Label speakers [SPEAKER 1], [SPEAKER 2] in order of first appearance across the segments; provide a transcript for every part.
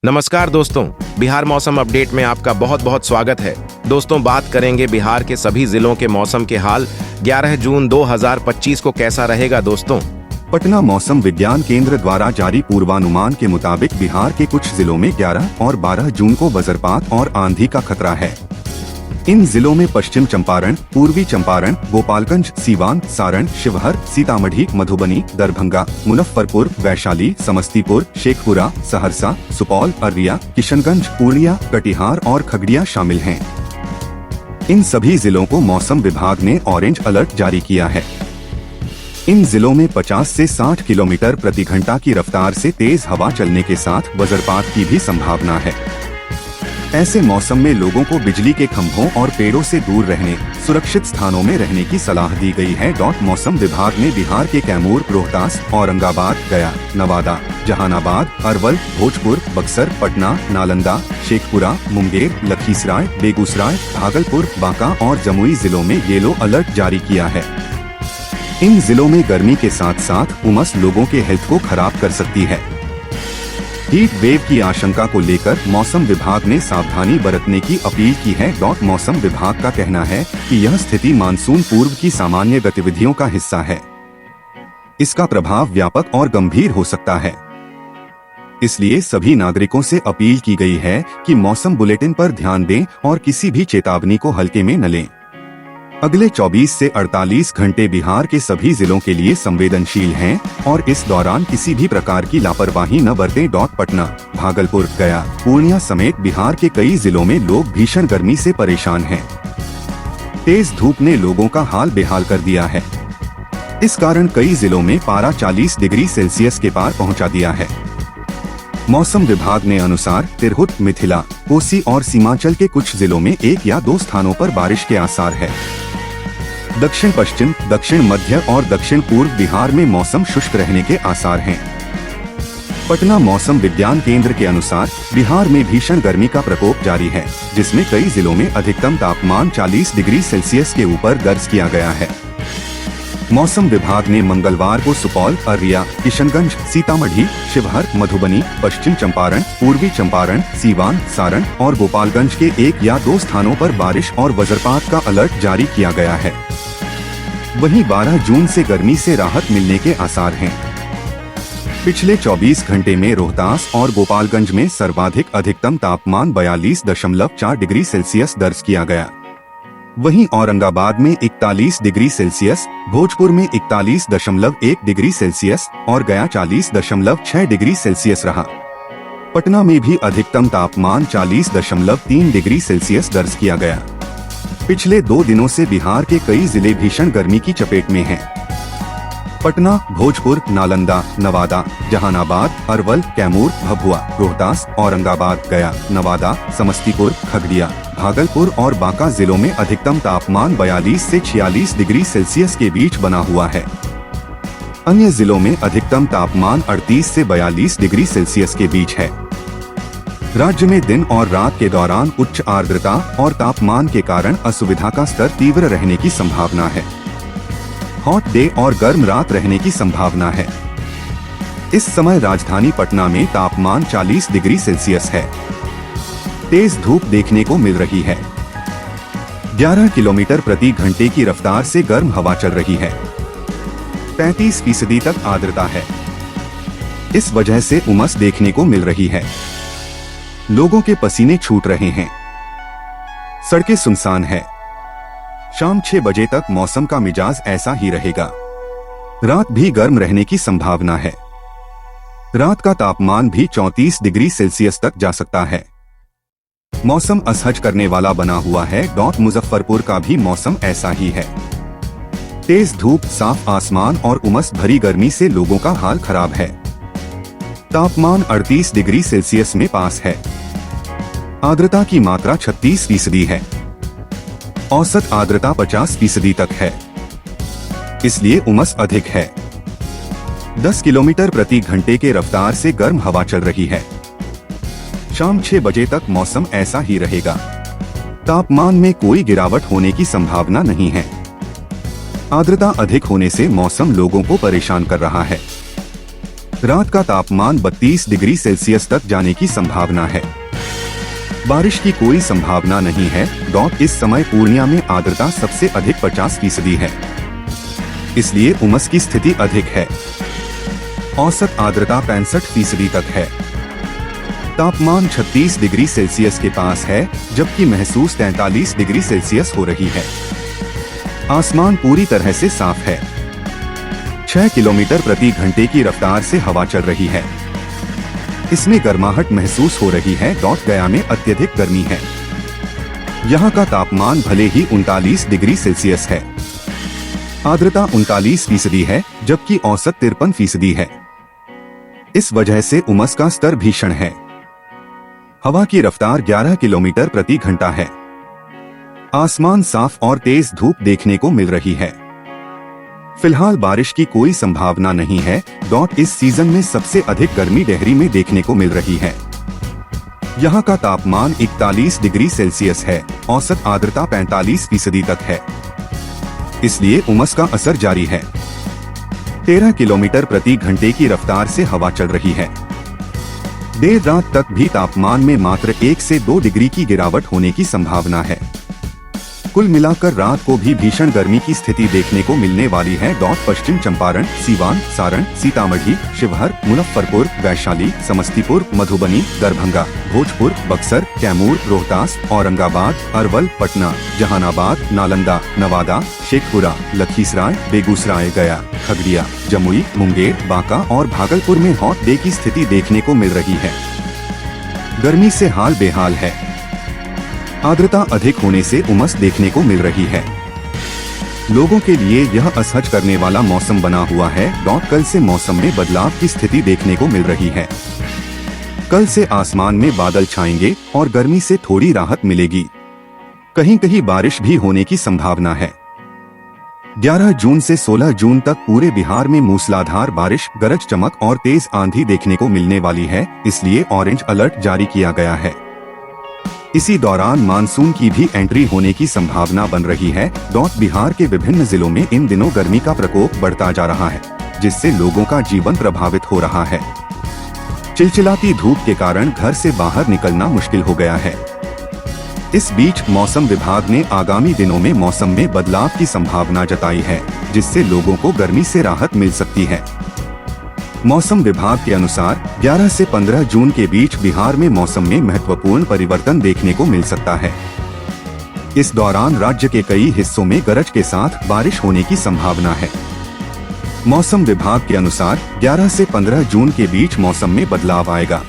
[SPEAKER 1] नमस्कार दोस्तों, बिहार मौसम अपडेट में आपका बहुत बहुत स्वागत है। दोस्तों, बात करेंगे बिहार के सभी जिलों के मौसम के हाल। 11 जून 2025 को कैसा रहेगा दोस्तों?
[SPEAKER 2] पटना मौसम विज्ञान केंद्र द्वारा जारी पूर्वानुमान के मुताबिक बिहार के कुछ जिलों में 11 और 12 जून को वज्रपात और आंधी का खतरा है। इन जिलों में पश्चिम चंपारण, पूर्वी चंपारण, गोपालगंज, सीवान, सारण, शिवहर, सीतामढ़ी, मधुबनी, दरभंगा, मुजफ्फरपुर, वैशाली, समस्तीपुर, शेखपुरा, सहरसा, सुपौल, अररिया, किशनगंज, पूर्णिया, कटिहार और खगड़िया शामिल हैं। इन सभी जिलों को मौसम विभाग ने ऑरेंज अलर्ट जारी किया है। इन जिलों में 50 से 60 किलोमीटर प्रति घंटा की रफ्तार से तेज हवा चलने के साथ वज्रपात की भी संभावना है। ऐसे मौसम में लोगों को बिजली के खंभों और पेड़ों से दूर रहने, सुरक्षित स्थानों में रहने की सलाह दी गई है। मौसम विभाग ने बिहार के कैमूर, रोहतास, औरंगाबाद, गया, नवादा, जहानाबाद, अरवल, भोजपुर, बक्सर, पटना, नालंदा, शेखपुरा, मुंगेर, लखीसराय, बेगूसराय, भागलपुर, बांका और जमुई जिलों में येलो अलर्ट जारी किया है। इन जिलों में गर्मी के साथ साथ उमस लोगों के हेल्थ को खराब कर सकती है। हीट वेव की आशंका को लेकर मौसम विभाग ने सावधानी बरतने की अपील की है। मौसम विभाग का कहना है कि यह स्थिति मानसून पूर्व की सामान्य गतिविधियों का हिस्सा है। इसका प्रभाव व्यापक और गंभीर हो सकता है। इसलिए सभी नागरिकों से अपील की गई है कि मौसम बुलेटिन पर ध्यान दें और किसी भी चेतावनी को हल्के में न लें। अगले 24 से 48 घंटे बिहार के सभी जिलों के लिए संवेदनशील हैं और इस दौरान किसी भी प्रकार की लापरवाही न बरतें। पटना, भागलपुर, गया, पूर्णिया समेत बिहार के कई जिलों में लोग भीषण गर्मी से परेशान हैं। तेज धूप ने लोगों का हाल बेहाल कर दिया है। इस कारण कई जिलों में पारा 40 डिग्री सेल्सियस के पार पहुंचा दिया है। मौसम विभाग ने अनुसार तिरहुत, मिथिला, कोसी और सीमांचल के कुछ जिलों में 1 या 2 स्थानों पर बारिश के आसार है। दक्षिण पश्चिम, दक्षिण मध्य और दक्षिण पूर्व बिहार में मौसम शुष्क रहने के आसार हैं। पटना मौसम विज्ञान केंद्र के अनुसार बिहार में भीषण गर्मी का प्रकोप जारी है, जिसमें कई जिलों में अधिकतम तापमान 40 डिग्री सेल्सियस के ऊपर दर्ज किया गया है। मौसम विभाग ने मंगलवार को सुपौल, अररिया, किशनगंज, सीतामढ़ी, शिवहर, मधुबनी, पश्चिम चंपारण, पूर्वी चंपारण, सीवान, सारण और गोपालगंज के 1 या 2 स्थानों पर बारिश और वज्रपात का अलर्ट जारी किया गया है। वहीं 12 जून से गर्मी से राहत मिलने के आसार हैं। पिछले 24 घंटे में रोहतास और गोपालगंज में सर्वाधिक अधिकतम तापमान 42.4 डिग्री सेल्सियस दर्ज किया गया। वहीं औरंगाबाद में 41 डिग्री सेल्सियस, भोजपुर में 41.1 डिग्री सेल्सियस और गया 40.6 डिग्री सेल्सियस रहा। पटना में भी अधिकतम तापमान 40.3 डिग्री सेल्सियस दर्ज किया गया। पिछले 2 दिनों से बिहार के कई जिले भीषण गर्मी की चपेट में हैं। पटना, भोजपुर, नालंदा, नवादा, जहानाबाद, अरवल, कैमूर, भभुआ, रोहतास, औरंगाबाद, गया, नवादा, समस्तीपुर, खगड़िया, भागलपुर और बांका जिलों में अधिकतम तापमान 42 से 46 डिग्री सेल्सियस के बीच बना हुआ है। अन्य जिलों में अधिकतम तापमान 38 से 42 डिग्री सेल्सियस के बीच है। राज्य में दिन और रात के दौरान उच्च आर्द्रता और तापमान के कारण असुविधा का स्तर तीव्र रहने की संभावना है। हॉट डे और गर्म रात रहने की संभावना है। इस समय राजधानी पटना में तापमान 40 डिग्री सेल्सियस है। तेज धूप देखने को मिल रही है। 11 किलोमीटर प्रति घंटे की रफ्तार से गर्म हवा चल रही है। 35% तक आर्द्रता है। इस वजह से उमस देखने को मिल रही है। लोगों के पसीने छूट रहे हैं। सड़कें सुनसान है। शाम 6 बजे तक मौसम का मिजाज ऐसा ही रहेगा। रात भी गर्म रहने की संभावना है। रात का तापमान भी 34 डिग्री सेल्सियस तक जा सकता है। मौसम असहज करने वाला बना हुआ है। मुजफ्फरपुर का भी मौसम ऐसा ही है। तेज धूप, साफ आसमान और उमस भरी गर्मी से लोगों का हाल खराब है। तापमान 38 डिग्री सेल्सियस में पास है। आर्द्रता की मात्रा 36% है। औसत आर्द्रता 50% तक है। इसलिए उमस अधिक है। 10 किलोमीटर प्रति घंटे के रफ्तार से गर्म हवा चल रही है। शाम 6 बजे तक मौसम ऐसा ही रहेगा। तापमान में कोई गिरावट होने की संभावना नहीं है। आर्द्रता अधिक होने से मौसम लोगों को परेशान कर रहा है। रात का तापमान 32 डिग्री सेल्सियस तक जाने की संभावना है। बारिश की कोई संभावना नहीं है। इस समय पूर्णिया में आर्द्रता सबसे अधिक 50% है, इसलिए उमस की स्थिति अधिक है। औसत आर्द्रता 65% तक है। तापमान 36 डिग्री सेल्सियस के पास है, जबकि महसूस 43 डिग्री सेल्सियस हो रही है। आसमान पूरी तरह से साफ है। 6 किलोमीटर प्रति घंटे की रफ्तार से हवा चल रही है। इसमें गर्माहट महसूस हो रही है। गया में अत्यधिक गर्मी है। यहाँ का तापमान भले ही 39 डिग्री सेल्सियस है। आर्द्रता 39% है, जबकि औसत 53% है। इस वजह से उमस का स्तर भीषण है। हवा की रफ्तार 11 किलोमीटर प्रति घंटा है। आसमान साफ और तेज धूप देखने को मिल रही है। फिलहाल बारिश की कोई संभावना नहीं है। इस सीजन में सबसे अधिक गर्मी डेहरी में देखने को मिल रही है। यहाँ का तापमान 41 डिग्री सेल्सियस है। औसत आर्द्रता 45% तक है, इसलिए उमस का असर जारी है। 13 किलोमीटर प्रति घंटे की रफ्तार से हवा चल रही है। देर रात तक भी तापमान में मात्र 1 से 2 डिग्री की गिरावट होने की संभावना है। कुल मिलाकर रात को भी भीषण गर्मी की स्थिति देखने को मिलने वाली है। पश्चिम चंपारण, सीवान, सारण, सीतामढ़ी, शिवहर, मुजफ्फरपुर, वैशाली, समस्तीपुर, मधुबनी, दरभंगा, भोजपुर, बक्सर, कैमूर, रोहतास, औरंगाबाद, अरवल, पटना, जहानाबाद, नालंदा, नवादा, शेखपुरा, लखीसराय, बेगूसराय, गया, खगड़िया, जमुई, मुंगेर, बांका और भागलपुर में हॉट डे की स्थिति देखने को मिल रही है। गर्मी से हाल बेहाल है। आर्द्रता अधिक होने से उमस देखने को मिल रही है। लोगों के लिए यह असहज करने वाला मौसम बना हुआ है। कल से मौसम में बदलाव की स्थिति देखने को मिल रही है। कल से आसमान में बादल छाएंगे और गर्मी से थोड़ी राहत मिलेगी। कहीं कहीं बारिश भी होने की संभावना है। 11 जून से 16 जून तक पूरे बिहार में मूसलाधार बारिश, गरज चमक और तेज आंधी देखने को मिलने वाली है, इसलिए ऑरेंज अलर्ट जारी किया गया है। इसी दौरान मानसून की भी एंट्री होने की संभावना बन रही है। बिहार के विभिन्न जिलों में इन दिनों गर्मी का प्रकोप बढ़ता जा रहा है, जिससे लोगों का जीवन प्रभावित हो रहा है। चिलचिलाती धूप के कारण घर से बाहर निकलना मुश्किल हो गया है। इस बीच मौसम विभाग ने आगामी दिनों में मौसम में बदलाव की संभावना जताई है, जिससे लोगों को गर्मी से राहत मिल सकती है। मौसम विभाग के अनुसार 11 से 15 जून के बीच बिहार में मौसम में महत्वपूर्ण परिवर्तन देखने को मिल सकता है। इस दौरान राज्य के कई हिस्सों में गरज के साथ बारिश होने की संभावना है। मौसम विभाग के अनुसार 11 से 15 जून के बीच मौसम में बदलाव आएगा।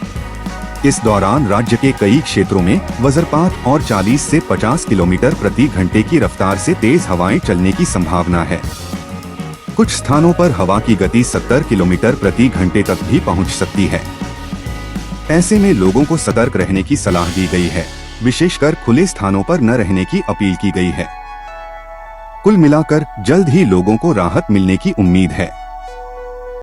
[SPEAKER 2] इस दौरान राज्य के कई क्षेत्रों में वज्रपात और 40 से 50 किलोमीटर प्रति घंटे की रफ्तार से तेज हवाएं चलने की संभावना है। कुछ स्थानों पर हवा की गति 70 किलोमीटर प्रति घंटे तक भी पहुंच सकती है। ऐसे में लोगों को सतर्क रहने की सलाह दी गई है। विशेषकर खुले स्थानों पर न रहने की अपील की गई है। कुल मिलाकर जल्द ही लोगों को राहत मिलने की उम्मीद है।